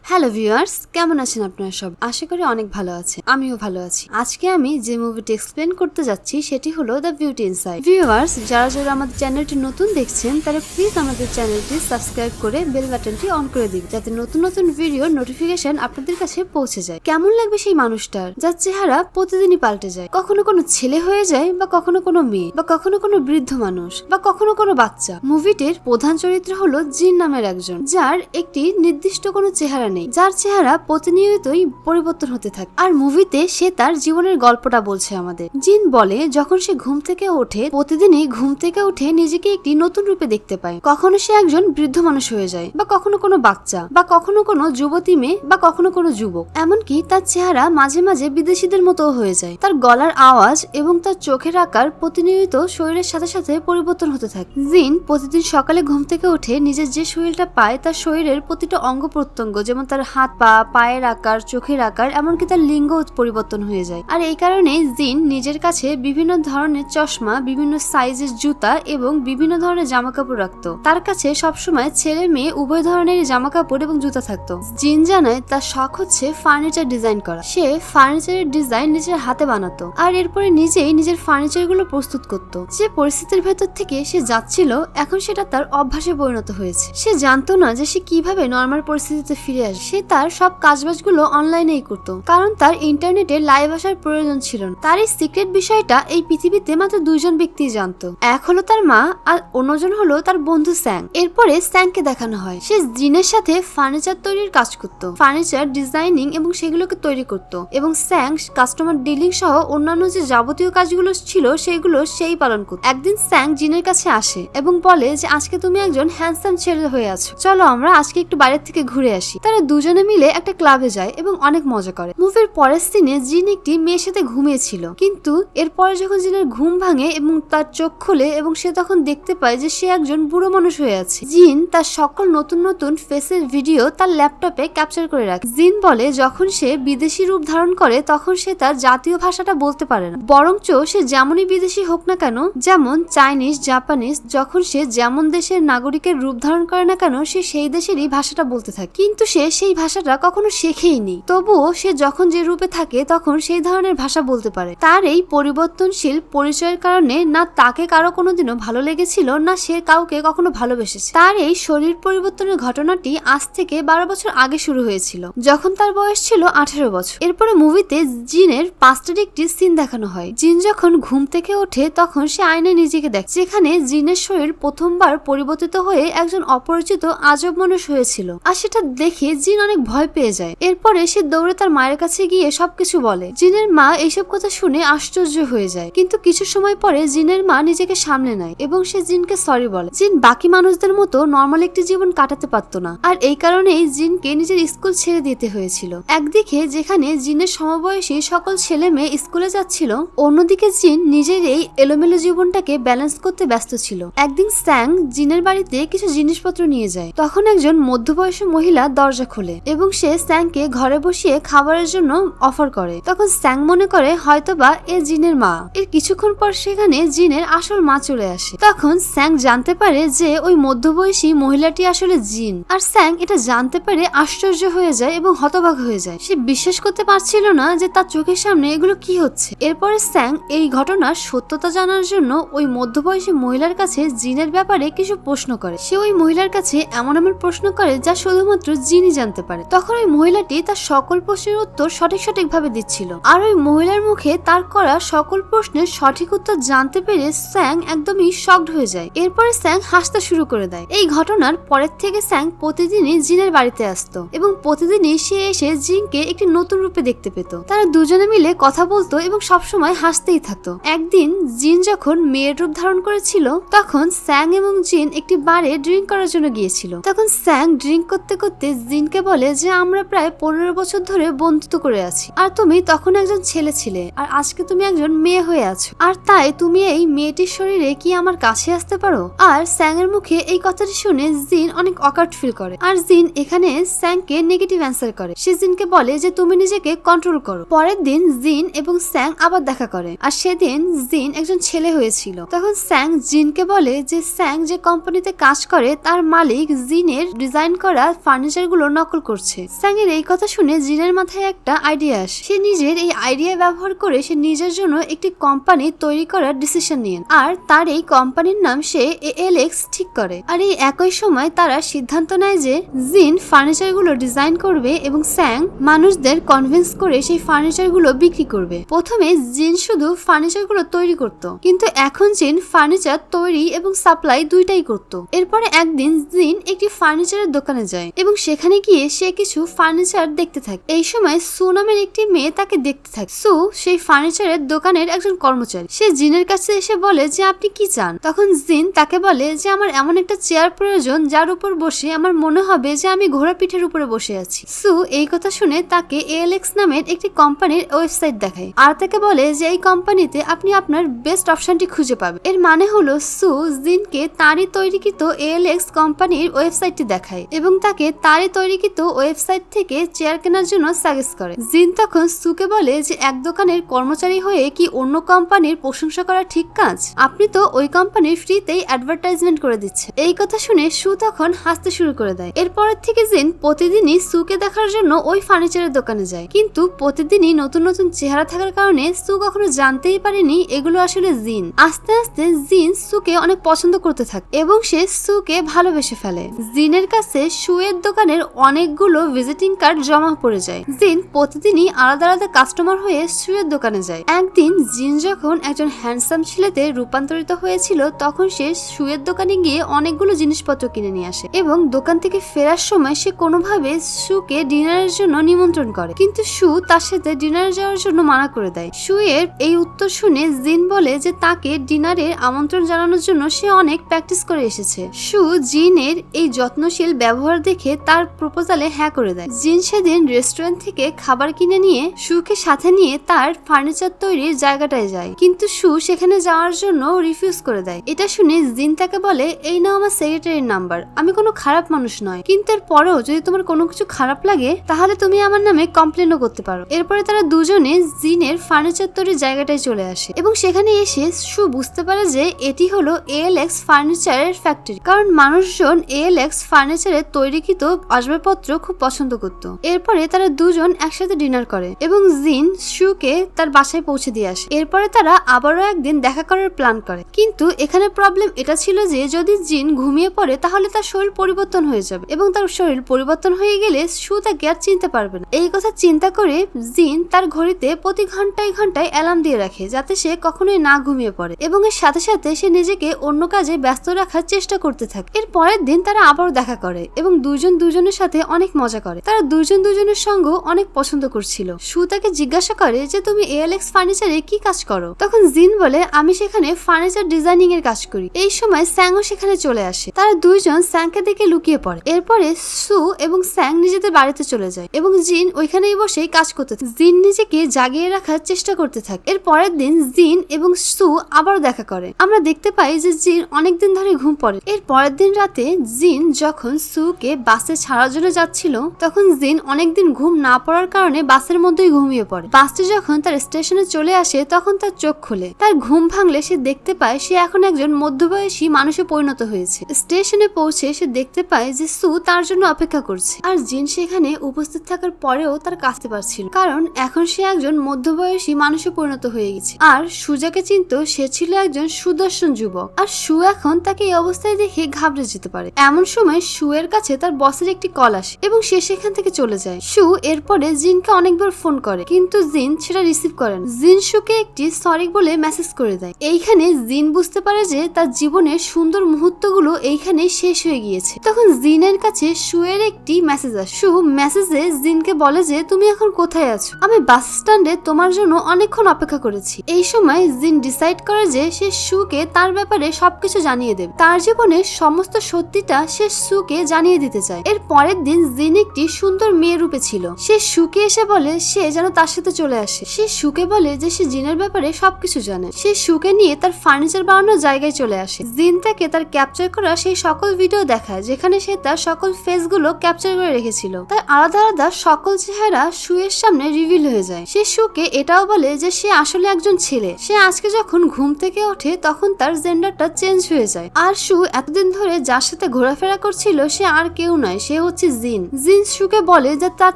Hello viewers, কেমন আছেন আপনারা সব? আশা করি অনেক ভালো আছেন। আমিও ভালো আছি। আজকে আমি যে মুভিটি এক্সপ্লেন করতে যাচ্ছি সেটি হলো দ্য বিউটি ইনসাইড। ভিউয়ার্স, যারা যারা আমাদের চ্যানেলটি নতুন দেখছেন তারা প্লিজ আমাদের চ্যানেলটি সাবস্ক্রাইব করে বেল বাটনটি অন করে দিন, যাতে নতুন নতুন ভিডিওর নোটিফিকেশন আপনাদের কাছে পৌঁছে যায়। কেমন লাগবে সেই মানুষটার যার চেহারা প্রতিদিনই পাল্টে যায়, কখনো কোনো ছেলে হয়ে যায় বা কখনো কোনো মেয়ে বা কখনো কোনো বৃদ্ধ মানুষ বা কখনো কোনো বাচ্চা। মুভিটির প্রধান চরিত্র হলো জিন নামের একজন, যার একটি নির্দিষ্ট কোনো চেহারা নেই, যার চেহারা প্রতিনিয়তই পরিবর্তন হতে থাকে। আর মুভিতে সে তার জীবনের গল্পটা বলছে আমাদের। জিন বলে যখন সে ঘুম থেকে ওঠে, প্রতিদিনই ঘুম থেকে উঠে নিজেকে একটি নতুন রূপে দেখতে পায়। কখনো সে একজন বৃদ্ধ মানুষ হয়ে যায় বা কখনো কোনো বাচ্চা বা কখনো কোনো যুবতী মেয়ে বা কখনো কোনো যুবক। এমনকি তার চেহারা মাঝে মাঝে বিদেশিদের মতো হয়ে যায়। তার গলার আওয়াজ এবং তার চোখের আকার প্রতিনিয়ত শরীরের সাথে সাথে পরিবর্তন হতে থাকে। জিন প্রতিদিন সকালে ঘুম থেকে উঠে নিজের যে শরীরটা পায় তার শরীরের প্রতিটা অঙ্গ প্রত্যঙ্গ, যেমন তার হাত পা, পায়ের আকার, চোখের আকার, এমনকি তার লিঙ্গ পরিবর্তন হয়ে যায়। আর এই কারণে জিন নিজের কাছে বিভিন্ন ধরনের চশমা, বিভিন্ন সাইজের জুতা এবং বিভিন্ন ধরনের জামা কাপড় রাখতো। তার কাছে সবসময় ছেলে মেয়ে উভয় ধরনের জামা কাপড় এবং জুতা থাকতো। জিন জানায় তার শখ হচ্ছে ফার্নিচার ডিজাইন করা। সে ফার্নিচারের ডিজাইন নিজের হাতে বানাতো আর এরপরে নিজেই নিজের ফার্নিচার গুলো প্রস্তুত করতো। যে পরিস্থিতির ভেতর থেকে সে যাচ্ছিল, এখন সেটা তার অভ্যাসে পরিণত হয়েছে। সে জানতো না যে সে কিভাবে নর্মাল পরিস্থিতিতে ফিরে আসে। সে তার সব কাজবাজগুলো অনলাইনেই করতো, কারণ তার ইন্টারনেটে লাইভ আসার প্রয়োজন ছিল না। তার এই সিক্রেট বিষয়টা এই পৃথিবীতে মাত্র দুইজন ব্যক্তি জানতো। এক হলো তার মা আর অন্যজন হলো তার বন্ধু স্যাং। এরপরে স্যাংকে দেখানো হয় সে জিনের সাথে ফার্নিচার তৈরির কাজ করত, ফার্নিচার ডিজাইনিং এবং সেগুলোকে তৈরি করত, এবং স্যাং কাস্টমার ডিলিং সহ অন্যান্য যে যাবতীয় কাজগুলো ছিল সেগুলো সেই পালন করত। একদিন স্যাং জিনের কাছে আসে এবং বলে যে আজকে তুমি একজন হ্যান্ডসাম ছেলে হয়ে আছো, চলো আমরা আজকে একটু বাইরের থেকে ঘুরে আসি। তারা দুজনে মিলে একটা ক্লাবে যায় এবং অনেক মজা করে। মুভির পরের সিনে জিন একটি মেয়ের সাথে ঘুমিয়েছিল, কিন্তু এরপরে যখন জিনের ঘুম ভাঙে এবং তার চোখ খুলে এবং সে তখন দেখতে পায় যে সে একজন বুড়ো মানুষ হয়ে আছে। জিন তার সকল নতুন নতুন ফেসের ভিডিও তার ল্যাপটপে ক্যাপচার করে রাখে। জিন বলে যখন সে বিদেশি রূপ ধারণ করে তখন সে তার জাতীয় ভাষাটা বলতে পারে না, বরঞ্চ সে যেমনই বিদেশি হোক না কেন, যেমন চাইনিজ, জাপানিজ, যখন সে যেমন দেশের নাগরিকের রূপ ধারণ করে না কেন সে সেই দেশেরই ভাষাটা বলতে থাকে। কিন্তু সে সেই ভাষাটা কখনো শেখেইনি, তবুও সে যখন যে রূপে থাকে তখন সেই ধরনের ভাষা বলতে পারে। তার এই পরিবর্তনশীল পরিচয়ের কারণে না তাকে কারো কোনোদিনও ভালো লেগেছিল, না সে কাউকে কখনো ভালোবেসেছে। তার এই শরীর পরিবর্তনের ঘটনাটি আজ থেকে 12 বছর আগে শুরু হয়েছিল, যখন তার বয়স ছিল 18 বছর। এরপরে মুভিতে জিনের পাস্টের একটি সিন দেখানো হয়। জিন যখন ঘুম থেকে ওঠে তখন সে আয়নায় নিজেকে দেখে, যেখানে জিনের শরীর প্রথমবার পরিবর্তিত হয়ে একজন অপরিচিত আজব মানুষ হয়েছিল। আর সেটা দেখে জিন অনেক ভয় পেয়ে যায়। এরপরে সে দৌড়ে তার মায়ের কাছে গিয়ে সবকিছু বলে। জিনের মা এইসব কথা শুনে আশ্চর্য হয়ে যায়, কিন্তু কিছু সময় পরে জিনের মা নিজেকে সামলে নেয় এবং সে জিনকে সরি বলে। জিন বাকি মানুষদের মতো নর্মাল একটি জীবন কাটাতে পারত না, আর এই কারণেই জিনকে নিজের স্কুল ছেড়ে দিতে হয়েছিল। একদিকে যেখানে জিনের সমবয়সী সকল ছেলে মেয়ে স্কুলে যাচ্ছিল, অন্যদিকে জিন নিজের এই এলোমেলো জীবনটাকে ব্যালেন্স করতে ব্যস্ত ছিল। একদিন স্যাং জিনের বাড়িতে কিছু জিনিসপত্র নিয়ে যায়, তখন একজন মধ্যবয়সী মহিলা দরজা খোলে এবং সে স্যাংকে ঘরে বসিয়ে খাবারের জন্য অফার করে। তখন স্যাং মনে করে হয়তোবা এ জিনের মা। এর কিছুক্ষণ পর সেখানে জিনের আসল মা চলে আসে। তখন স্যাং জানতে পারে যে ওই মধ্যবয়সী মহিলাটি আসলে জিন। আর স্যাং এটা জানতে পারে আশ্চর্য হয়ে যায় এবং হতবাক হয়ে যায়। সে বিশ্বাস করতে পারছিল না যে তার চোখের সামনে এগুলো কি হচ্ছে। এরপরে স্যাং এই ঘটনার সত্যতা জানার জন্য ওই মধ্যবয়সী মহিলার কাছে জিনের ব্যাপারে কিছু প্রশ্ন করে। সে ওই মহিলার কাছে এমন এমন প্রশ্ন করে যা শুধুমাত্র জিনই জানতে পারে। তখন ওই মহিলাটি তার সকল প্রশ্নের উত্তর সঠিকভাবে দিচ্ছিল, আর ওই মহিলার মুখে তার করা সকল প্রশ্নের সঠিক উত্তর জানতে পেরে স্যাং একদমই শকড হয়ে যায়। এরপরে স্যাং হাসতে শুরু করে দেয়। এই ঘটনার পরের থেকে স্যাং প্রতিদিনই জিনের বাড়িতে আসতো এবং প্রতিদিনই সে এসে জিনকে একটি নতুন রূপে দেখতে পেত। তারা দুজনে মিলে কথা বলতো এবং সবসময় হাসতেই থাকতো। একদিন জিন যখন মেয়ের রূপ ধারণ করেছিল তখন স্যাং এবং জিন একটি বারে ড্রিঙ্ক করার জন্য গিয়েছিল। তখন স্যাং ড্রিঙ্ক করতে করতে জিনকে বলে যে আমরা প্রায় 15 বছর ধরে বন্ধুত্ব করে আছি, আর তুমি তখন একজন ছেলে ছিলে আর আজকে তুমি একজন মেয়ে হয়ে আছো, আর তাই তুমি এই মেয়েটির শরীরে কি আমার কাছে আসতে পারো? আর স্যাং এর মুখে এই কথাটি শুনে জিন অনেক অকার্ড ফিল করে, আর জিন এখানে স্যাংকে নেগেটিভ অ্যান্সার করে। সে জিনকে বলে যে তুমি নিজেকে কন্ট্রোল করো। পরের দিন জিন এবং স্যাং আবার দেখা করে, আর সেদিন জিন একজন ছেলে হয়েছিল। তখন স্যাং জিনকে বলে যে স্যাং যে কোম্পানিতে কাজ করে তার মালিক জিনের ডিজাইন করা ফার্নিচার গুলো নকল করছে। স্যাং এর এই কথা শুনে জিনের মাথায় একটা আইডিয়া আসে। সে নিজের এই আইডিয়া ব্যবহার করে সে নিজের জন্য একটি কোম্পানি তৈরি করার ডিসিশন নিয়ে, আর তার এই কোম্পানির নাম সে এএলএক্স ঠিক করে। আর এই একই সময় তারা সিদ্ধান্ত নেয় যে জিন ফার্নিচার গুলো ডিজাইন করবে এবং স্যাং মানুষদের কনভিন্স করে সেই ফার্নিচার গুলো বিক্রি করবে। প্রথমে জিন শুধু ফার্নিচার গুলো তৈরি করত, কিন্তু এখন জিন ফার্নিচার তৈরি এবং সাপ্লাই দুইটাই করত। এরপরে একদিন জিন একটি ফার্নিচারের দোকানে যায় এবং সেখানে গিয়ে সে কিছু ফার্নিচার দেখতে থাকে। এই সময় সু নামের একটি মেয়ে তাকে দেখতে থাকে। সু সেই ফার্নিচারের দোকানের একজন কর্মচারী। সে জিনের কাছে এসে বলে যে আপনি কি চান। তখন জিন তাকে বলে যে আমার এমন একটা চেয়ার প্রয়োজন যার উপর বসে আমার মনে হবে যে আমি ঘোড়া পিঠের উপরে বসে আছি। সু এই কথা শুনে তাকে এএলএক্স নামের একটি কোম্পানির ওয়েবসাইট দেখায় আর তাকে বলে যে এই কোম্পানিতে আপনি আপনার বেস্ট অপশনটি খুঁজে পাবেন। এর মানে হলো সু জিনকে তারই তৈরিকৃত এএলএক্স কোম্পানির ওয়েবসাইটটি দেখায় এবং তাকে তারই তৈরিকৃত ওয়েবসাইট থেকে চেয়ার কেনার জন্য সাজেস্ট করে। জিন তখন সুকে বলে যে এক দোকানের কর্মচারী হয়ে কি অন্য কোম্পানির প্রশংসা করা ঠিক কাজ? আপনি তো ওই কোম্পানির ফ্রিতেই অ্যাডভার্টাইজমেন্ট করে দিচ্ছে। এই কথা শুনে সু তখন হাসতে শুরু করে দেয়। এরপরের থেকে জিন প্রতিদিনই সুকে দেখার জন্য ওই ফার্নিচারের দোকানে যায়, কিন্তু প্রতিদিনই নতুন নতুন চেহারা থাকার কারণে সু কখনো জানতেই পারেনি এগুলো আসলে জিন। আস্তে আস্তে জিন সুকে অনেক পছন্দ করতে থাকে এবং সে সুকে ভালোবেসে ফেলে। জিনের কাছে সুয়ের দোকানের অনেকগুলো ভিজিটিং কার্ড জমা পড়ে যায়। জিন প্রতিদিনই আলাদা আলাদা কাস্টমার হয়ে সুয়ের দোকানে যায়। একদিন জিন যখন একজন হ্যান্ডসাম ছেলেতে রূপান্তরিত হয়েছিল তখন সে সুয়ের দোকানে গিয়ে অনেকগুলো জিনিসপত্র কিনে নিয়ে আসে এবং দোকান থেকে ফেরার সময় সে কোনোভাবে সুকে ডিনারের জন্য নিমন্ত্রণ করে, কিন্তু সু তার সাথে ডিনারে যাওয়ার জন্য মানা করে দেয়। সুয়ের এই উত্তর শুনে জিন বলে যে তাকে ডিনারের আমন্ত্রণ জানানোর জন্য সে অনেক প্র্যাকটিস করে এসেছে। সু জিনের এই যত্নশীল ব্যবহার দেখে তার প্রপোজালে হ্যাঁ করে দেয়। জিন সেদিন রেস্টুরেন্ট থেকে খাবার কিনে নিয়ে সুকে সাথে নিয়ে তার ফার্নিচার তৈরির জায়গাটায় যায়, কিন্তু সু সেখানে যাওয়ার জন্য রিফিউজ করে দেয়। এটা শুনে জিন তাকে বলে এই নাও আমার সেক্রেটারির নাম্বার, আমি কোনো খারাপ মানুষ নয়, কিন্তু এর পরেও যদি তোমার কোনো কিছু খারাপ লাগে তাহলে তুমি আমার নামে কমপ্লেনও করতে পারো। এরপরে তারা দুজনে জিনের ফার্নিচার তৈরির জায়গাটায় চলে আসে এবং সেখানে এসে সু বুঝতে পারে যে এটি হলো এএলএক্স ফার্নিচারের ফ্যাক্টরি, কারণ মানুষজন এএলএক্স ফার্নিচারের তৈরিকৃত আসবাবপত্র খুব পছন্দ করত। এরপরে তারা দুজন একসাথে ডিনার করে এবং জিন সুকে তার বাসায় পৌঁছে দিয়ে আসে। এরপরে তারা আবারও একদিন দেখা করার প্ল্যান করে, কিন্তু এখানে প্রবলেম এটা ছিল যে যদি জিন ঘুমিয়ে পড়ে তাহলে তার শরীর পরিবর্তন হয়ে যাবে এবং তার শরীর পরিবর্তন হয়ে গেলে সু তাকে আর চিনতে পারবে না। এই কথা চিন্তা করে জিন তার ঘড়িতে প্রতি ঘন্টায় ঘন্টায় অ্যালার্ম দিয়ে রাখে যাতে সে কখনোই না ঘুমিয়ে পড়ে এবং এর সাথে সাথে সে নিজেকে অন্য কাজে ব্যস্ত রাখার চেষ্টা করতে থাকে। এর পরের দিন তারা আবারও দেখা করে এবং দুজন দুজনের সাথে অনেক মজা করে। তারা দুজন দুজনের সঙ্গ অনেক পছন্দ করছিল। সু তাকে জিজ্ঞাসা করে যে তুমি এএলএক্স ফার্নিচারে কি কাজ করো? তখন জিন বলে আমি সেখানে ফার্নিচার ডিজাইনিং এর কাজ করি। এই সময় স্যাংও সেখানে চলে আসে। তারা দুইজন স্যাংকে দেখে লুকিয়ে পড়ে। এরপরে সু এবং স্যাং নিজেদের বাড়িতে চলে যায় এবং জিন ওইখানেই বসেই কাজ করতে থাকে। জিন নিজেকে জাগিয়ে রাখার চেষ্টা করতে থাকে। এর পরের দিন জিন এবং সু আবারও দেখা করে। আমরা দেখতে পাই যে জিন অনেকদিন ধরে ঘুম পড়ে। এর পরের দিন রাতে জিন যখন সুকে বাসে ছাড়ার জন্য যাচ্ছিল তখন জিন অনেকদিন ঘুম না পড়ার কারণে বাসের মধ্যেই ঘুমিয়ে পড়ে। বাসটি যখন তার স্টেশনে চলে আসে তখন তার চোখ খুলে। তার ঘুম ভাঙলে সে দেখতে পায় সে এখন একজন মধ্যবয়সী মানুষে পরিণত হয়েছে। স্টেশনে পৌঁছে সে দেখতে পায় যে সু তার জন্য অপেক্ষা করছে, আর জিন সেখানে উপস্থিত থাকার পরেও তার কাঁদতে পারছিল, কারণ এখন সে একজন মধ্যবয়সী মানুষে পরিণত হয়ে গেছে। আর সু যাকে চিনত সে ছিল একজন সুদর্শন যুবক, আর সু এখন তাকে এই অবস্থায় দেখে ঘাবড়ে যেতে পারে। এমন সময় সু এর কাছে তার বসের একটি কল আসে এবং সে সেখান থেকে চলে যায়। সু এরপরে জিনকে অনেকবার ফোন করে, কিন্তু জিন সেটা রিসিভ করেন। জিন সুকে একটি সরি বলে মেসেজ করে দেয়। এইখানে জিন বুঝতে পারে যে তার জীবনের সুন্দর মুহূর্তগুলো এইখানে শেষ হয়ে গিয়েছে। তখন জিনের কাছে সু এর একটি মেসেজ আসে। সু মেসেজে জিনকে বলে যে তুমি এখন কোথায় আছো? আমি বাস স্ট্যান্ডে তোমার জন্য অনেকক্ষণ অপেক্ষা করেছি। এই সময় জিন ডিসাইড করে যে সে সুকে তার ব্যাপারে সবকিছু জানিয়ে দেবে। তার জীবনের সমস্ত সত্যিটা সে সুকে জানিয়ে দিতে চায়। এর পরের দিন জিন একটি সুন্দর মেয়ে রূপে ছিল। সে সুকে এসে বলে সে যেন তার সাথে চলে আসে। সে সুকে বলে যে সে জিনের ব্যাপারে সবকিছু জানে। সে সুকে নিয়ে তার ফার্নিচার বানানোর জায়গায় চলে আসে। জিন তাকে তার ক্যাপচার করা সেই সকল ভিডিও দেখায় যেখানে সে তার সকল ফেস গুলো ক্যাপচার করে রেখেছিল। তার আলাদা আলাদা সকল চেহারা সুয়ের সামনে রিভিল হয়ে যায়। সে সুকে এটাও বলে যে সে আসলে একজন ছেলে। সে আজকে যখন ঘুম থেকে ওঠে তখন তার জেন্ডারটা চেঞ্জ হয়ে যায়। আর সু এতদিন ধরে যার সাথে ঘোরাফেরা করছিল সে আর কেউ নয়, সে হচ্ছে হচ্ছে জিন। জিন শুকে বলে যে তার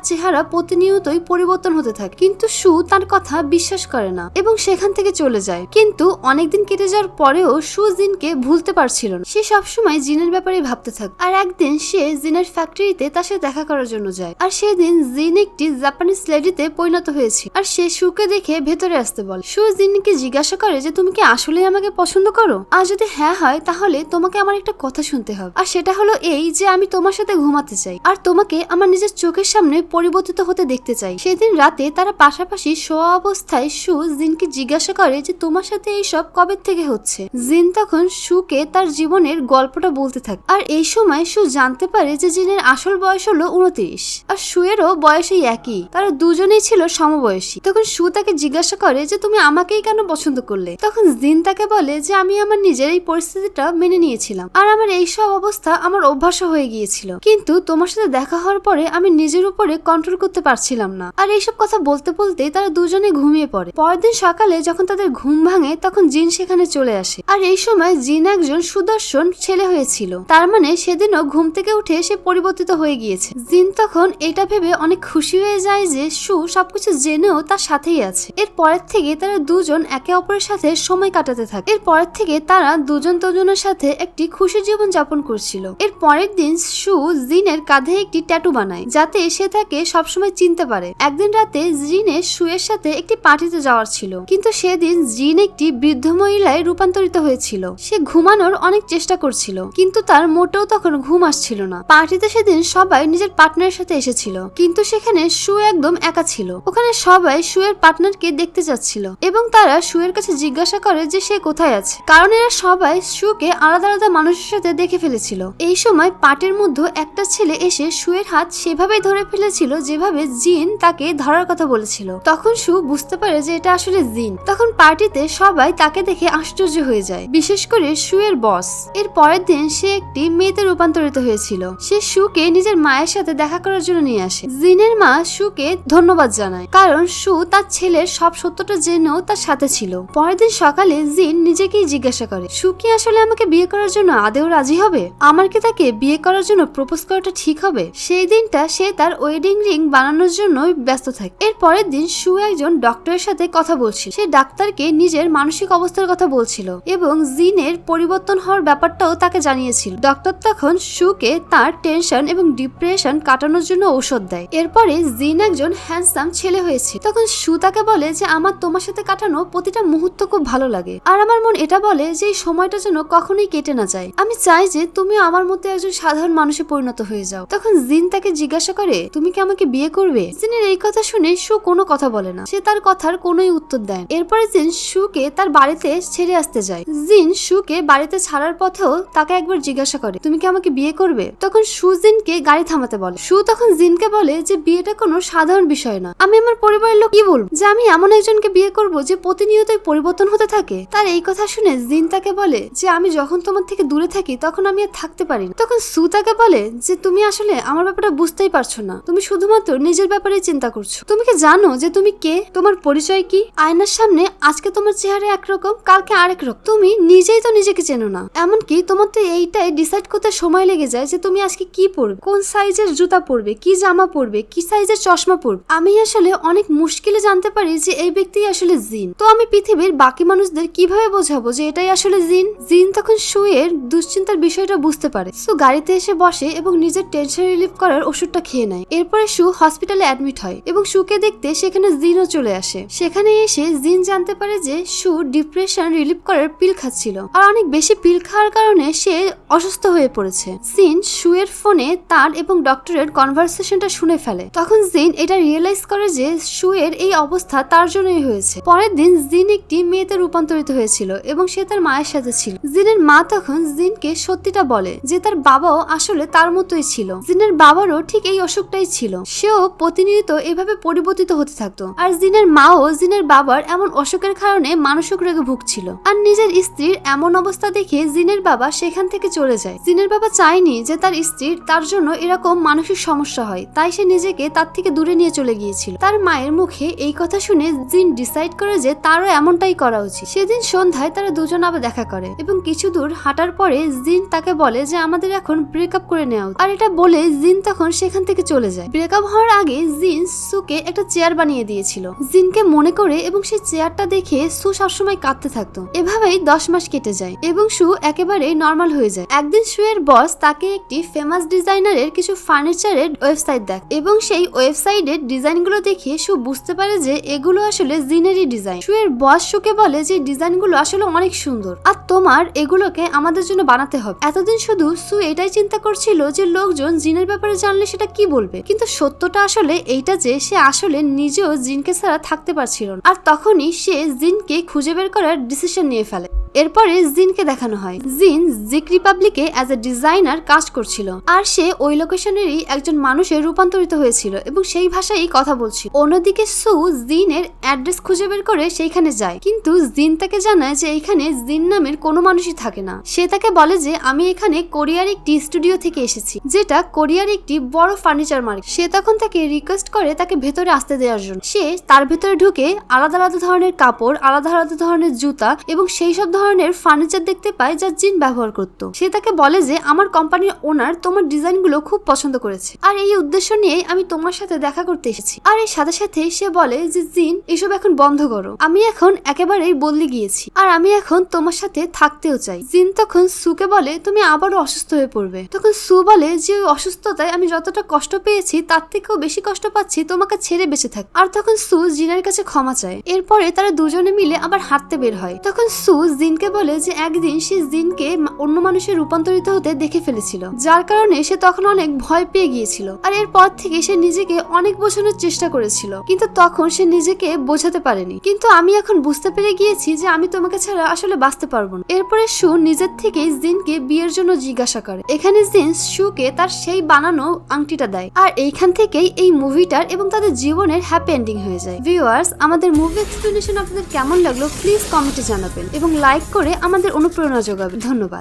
চেহারা প্রতিনিয়তই পরিবর্তন হতে থাকে, কিন্তু শু তার কথা বিশ্বাস করে না এবং সেখান থেকে চলে যায়। কিন্তু অনেকদিন কেটে যাওয়ার পরেও শু জিনকে ভুলতে পারছিল না। সে সবসময় জিনের ব্যাপারে ভাবতে থাকে। আর একদিন সে জিনের ফ্যাক্টরিতে তার সাথে দেখা করার জন্য যায়। আর সেদিন জিন একটি জাপানিজ লেডিতে পরিণত হয়েছে। আর সে শুকে দেখে ভেতরে আসতে বলে। শু জিনকে জিজ্ঞাসা করে যে তুমি কি আসলেই আমাকে পছন্দ করো, আর যদি হ্যাঁ হয় তাহলে তোমাকে আমার একটা কথা শুনতে হবে। আর সেটা হলো এই যে আমি তোমার সাথে ঘুমাতে চাই আর তোমাকে আমার নিজের চোখের সামনে পরিবর্তিত হতে দেখতে চাই। সেদিন রাতে তারা পাশাপাশি শোয়া অবস্থায় শু জিনকে জিজ্ঞাসা করে যে তোমার সাথে এইসব কবে থেকে হচ্ছে। জিন তখন শুকে তার জীবনের গল্পটা বলতে থাকে। আর এই সময় শু জানতে পারে যে জিনের আসল বয়স হলো 29 আর শুয়েরও বয়সই একই, তারা দুজনেই ছিল সমবয়সী। তখন শু তাকে জিজ্ঞাসা করে যে তুমি আমাকেই কেন পছন্দ করলে। তখন জিন তাকে বলে যে আমি আমার নিজের এই পরিস্থিতিটা মেনে নিয়েছিলাম আর আমার এইসব অবস্থা আমার অভ্যাস হয়ে গিয়েছিল, কিন্তু তোমার সাথে দেখা হওয়ার পরে আমি নিজের উপরে কন্ট্রোল করতে পারছিলাম না। আর এইসব কথা বলতে বলতে তারা দুজনে ঘুমিয়ে পড়ে। পরের দিন সকালে যখন তাদের ঘুম ভাঙে তখন জিন সেখানে চলে আসে। আর এই সময় জিন একজন সুদর্শন ছেলে হয়েছিল, তার মানে সেদিনও ঘুম থেকে উঠে সে পরিবর্তিত হয়ে গিয়েছে। জিন তখন এটা ভেবে অনেক খুশি হয়ে যায় যে শু সবকিছু জেনেও তার সাথেই আছে। এর পরের থেকে তারা দুজন একে অপরের সাথে সময় কাটাতে থাকে। এর পরের থেকে তারা দুজন দুজনের সাথে একটি খুশি জীবন যাপন করছিল। এর পরের দিন শু জিনের কাঁধে একটি ট্যাটু বানায় যাতে সে তাকে সবসময় চিনতে পারে। একদিন রাতে জিনের শুয়ের সাথে একটি পার্টিতে যাওয়ার ছিল, কিন্তু সেদিন জিন একটি বৃদ্ধ মহিলায় রূপান্তরিত হয়েছিল। সে ঘুমানোর অনেক চেষ্টা করছিল, কিন্তু তার মোটেও তখন ঘুম আসছিল না। পার্টিতে সেদিন সবাই নিজের পার্টনারের সাথে এসেছিল, কিন্তু সেখানে শু একদম একা ছিল। ওখানে সবাই শুয়ের পার্টনারকে দেখতে যাচ্ছিল এবং তারা শুয়ের কাছে জিজ্ঞাসা করে যে সে কোথায় আছে, কারণ এরা সবাই শুকে আলাদা আলাদা মানুষের সাথে দেখে ফেলেছিল। এই সময় পার্টির মধ্যে একটা ছেলে এসে শুয়ের হাত সেভাবেই ধরে ফেলেছিল যেভাবে জিন তাকে ধরার কথা বলেছিল। তখন শু বুঝতে পারে যে এটা আসলে জিন। তখন পার্টিতে সবাই তাকে দেখে আশ্চর্য হয়ে যায়, বিশেষ করে শুয়ের বস। এর পরের দিন সে একটি মেয়েতে রূপান্তরিত হয়েছিল। সে শুকে নিজের মায়ের সাথে দেখা করার জন্য নিয়ে আসে। জিনের মা শুকে ধন্যবাদ জানায়, কারণ শু তার ছেলের সব সত্যটা জেনেও তার সাথে ছিল। পরের দিন সকালে জিন নিজেকেই জিজ্ঞাসা করে শু কি আসলে আমাকে বিয়ে করার জন্য আদেও রাজি হবে, আমার কি তাকে বিয়ে করার জন্য প্রপোজ করাটা ঠিক হবে। সেই দিনটা সে তার ওয়েডিং রিং বানানোর জন্য ব্যস্ত থাকে। এর পরের দিন শু একজন ডক্টরের সাথে কথা বলছিল। সে ডাক্তারকে নিজের মানসিক অবস্থার কথা বলছিল এবং জিনের পরিবর্তন হওয়ার ব্যাপারটাও তাকে জানিয়েছিল। ডক্টর তখন শুকে তার টেনশন এবং ডিপ্রেশন কাটানোর জন্য ঔষধ দেয়। এরপরে জিন একজন হ্যান্ডসাম ছেলে হয়েছে। তখন শু তাকে বলে যে আমার তোমার সাথে কাটানো প্রতিটা মুহূর্ত খুব ভালো লাগে আর আমার মন এটা বলে যে এই সময়টা যেন কখনোই কেটে না যায়। আমি চাই যে তুমি আমার মধ্যে একজন সাধারণ মানুষে পরিণত হয়ে যাও। তখন জিন তাকে জিজ্ঞাসা করে তুমি কি আমাকে বিয়ে করবে। জিনের এই কথা শুনে শু কোনো কথা বলে না, সে তার কথার কোনোই উত্তর দেয়। এরপরে জিন শুকে তার বাড়িতে ছেড়ে আসতে যায়। জিন শুকে বাড়িতে ছাড়ার পথেও তাকে একবার জিজ্ঞাসা করে তুমি কি আমাকে বিয়ে করবে। তখন শু জিনকে গাড়ি থামাতে বলে। শু তখন জিনকে বলে যে বিয়েটা কোনো সাধারণ বিষয় না, আমি আমার পরিবারের লোক কি বলবো যে আমি এমন একজনকে বিয়ে করব যে প্রতিনিয়তই পরিবর্তন হতে থাকে। তার এই কথা শুনে জিন তাকে বলে যে আমি যখন তোমার থেকে দূরে থাকি তখন আমি আর থাকতে পারি না। তখন শু তাকে বলে যে তুমি আসলে আমার ব্যাপারটা বুঝতেই পারছো না, তুমি শুধুমাত্র নিজের ব্যাপারে চিন্তা করছো। তুমি কি জানো যে তুমি কে, তোমার পরিচয় কি। আয়নার সামনে আজকে তোমার চেহারা একরকম, কালকে আরেক রকম। তুমি নিজেই তো নিজেকে চেনো না। এমনকি তোমার তো এইটাই ডিসাইড করতে সময় লেগে যায় যে তুমি আজকে কি পরবে, কোন সাইজের জুতা পরবে, কি জামা পরবে, কি সাইজের চশমা পরবে। আমি আসলে অনেক মুশকিলে জানতে পারি যে এই ব্যক্তি আসলে জিন। তো আমি পৃথিবীর বাকি মানুষদের কিভাবে বোঝাবো যে এটাই আসলে জিন। জিন তখন শুয়ের দুশ্চিন্তার বিষয়টা বুঝতে পারে। সো গাড়িতে এসে বসে এবং নিজের টেনশন রিলিফ করার ওষুধটা খেয়ে নেয়। এরপরে শু হসপিটালে অ্যাডমিট হয় এবং শুকে দেখতে সেখানে জিনও চলে আসে। সেখানে এসে জিন জানতে পারে যে শু ডিপ্রেশন রিলিফ করার পিল খাচ্ছিল আর অনেক বেশি পিল খাওয়ার কারণে সে অসুস্থ হয়ে পড়েছে। জিন শুয়ের ফোনে তার এবং ডক্টরের কনভারসেশনটা শুনে ফেলে। তখন জিন এটা রিয়েলাইজ করে যে শুয়ের এই অবস্থা তার জন্যই হয়েছে। পরের দিন জিন একটি মেয়েতে রূপান্তরিত হয়েছিল এবং সে তার মায়ের সাথে ছিল। জিনের মা তখন জিনকে সত্যিটা বলে যে তার বাবাও আসলে তার মতোই ছিল। জিনের বাবারও ঠিক এই অসুখটাই ছিল, সেও প্রতিনিয়ত এভাবে পরিবর্তিত হতে থাকতো। আর জিনের মাও জিনের বাবার এমন অসুখের কারণে মানসিক রোগে ভুগছিল। আর নিজের স্ত্রীর এমন অবস্থা দেখে জিনের বাবা সেখান থেকে চলে যায়। জিনের বাবা চায়নি যে তার স্ত্রীর তার জন্য এরকম মানসিক সমস্যা হয়, তাই সে নিজেকে তার থেকে দূরে নিয়ে চলে গিয়েছিল। তার মায়ের মুখে এই কথা শুনে জিন ডিসাইড করে যে তারও এমনটাই করা উচিত। সেদিন সন্ধ্যায় তারা দুজন আবার দেখা করে এবং কিছু দূর হাঁটার পরে জিন তাকে বলে যে আমাদের এখন ব্রেকআপ করে নেওয়া উচিত। আর এটা বলে জিন তখন সেখান থেকে চলে যায়। ব্রেকআপ হওয়ার আগে জিন সুকে একটা চেয়ার বানিয়ে দিয়েছিল জিনকে মনে করে, এবং সেই চেয়ারটা দেখে সু সবসময় কাঁদতে থাকতো। এভাবেই 10 মাস কেটে যায় এবং সু একেবারে নর্মাল হয়ে যায়। একদিন সু এর বস তাকে একটি ফেমাস ডিজাইনারের কিছু ফার্নিচারের ওয়েবসাইট দেখ, এবং সেই ওয়েবসাইটের ডিজাইনগুলো দেখে সু বুঝতে পারে যে এগুলো আসলে জিনেরই ডিজাইন। সু এর বস সুকে বলে যে ডিজাইনগুলো আসলে অনেক সুন্দর, আর তোমার এগুলোকে আমাদের জন্য বানাতে হবে। এতদিন শুধু সু এটাই চিন্তা করছিল যে লোকজন জিনের ব্যাপারে জানলে সেটা কি বলবে, কিন্তু সত্যটা আসলে এইটা যে সে আসলে নিজেও জিনকে ছাড়া থাকতে পারছিল না। আর তখনই সে জিনকে খুঁজে বের করার ডিসিশন নিয়ে ফেলে। এরপরে জিনকে দেখানো হয় জিন জিক রিপাবলিকে অ্যাজ এ ডিজাইনার কাজ করছিল, আর সে ওই লোকেশনেরই একজন মানুষে রূপান্তরিত হয়েছিল এবং সেই ভাষায় কথা বলছিল। অন্যদিকে সু জিনের অ্যাড্রেস খুঁজে বের করে সেইখানে যায়, কিন্তু জিন তাকে জানায় যে এইখানে জিন নামের কোনো মানুষই থাকে না। সে তাকে বলে যে আমি এখানে কোরিয়ার একটি স্টুডিও থেকে এসেছি, যেটা কোরিয়ার একটি বড় ফার্নিচার মার্কেট। সে তখন তাকে রিকোয়েস্ট করে তাকে ভেতরে আসতে দেওয়ার জন্য। সে তার ভেতরে ঢুকে আলাদা আলাদা ধরনের কাপড়, আলাদা আলাদা ধরনের জুতা এবং সেই সব ধরনের ফার্নিচার দেখতে পায় যা জিন ব্যবহার করত। সে তাকে বলে যে আমার কোম্পানির ওনার তোমার ডিজাইনগুলো খুব পছন্দ করেছে, আর এই উদ্দেশ্য নিয়ে আমি তোমার সাথে দেখা করতে এসেছি। আর এর সাথে সাথে সে বলে যে জিন এসব এখন বন্ধ করো, আমি এখন একেবারেই বদলে গিয়েছি, আর আমি এখন তোমার সাথে থাকতেও চাই। জিন তখন সুকে বলে তুমি আবারও অসুস্থ হয়ে পড়বে। তখন সু বলে যে ওই অসুস্থতায় আমি যতটা কষ্ট পেয়েছি তার থেকেও বেশি কষ্ট পাচ্ছি তোমাকে ছেড়ে বেঁচে থাক। আর তখন সু জিনের কাছে ক্ষমা চায়। এরপরে তারা দুজনে মিলে আবার হাঁটতে বের হয়। তখন সু জিনকে বলে যে একদিন সে জিনকে অন্য মানুষের রূপান্তরিত হতে দেখে ফেলেছিল, যার কারণে সে তখন অনেক ভয় পেয়ে গিয়েছিল। আর এরপর থেকে সে নিজেকে অনেক বোঝানোর চেষ্টা করেছিল, কিন্তু তখন সে নিজেকে বোঝাতে পারেনি। কিন্তু আমি এখন বুঝতে পেরে গিয়েছি যে আমি তোমাকে ছাড়া আসলে বাঁচতে পারবো না। এরপরে সু নিজের থেকেই জিনকে বিয়ের জন্য জিজ্ঞাসা করে। এখানে জিন সুকে তার সেই বানানো আংটিটা দেয়, আর এইখান থেকেই এই মুভিটার এবং তাদের জীবনের হ্যাপি এন্ডিং হয়ে যায়। ভিউয়ার্স, আমাদের মুভি এক্সপ্লেনেশন আপনাদের কেমন লাগলো প্লিজ কমেন্টে জানাবেন এবং লাইক করে আমাদের অনুপ্রেরণা যোগাবেন। ধন্যবাদ।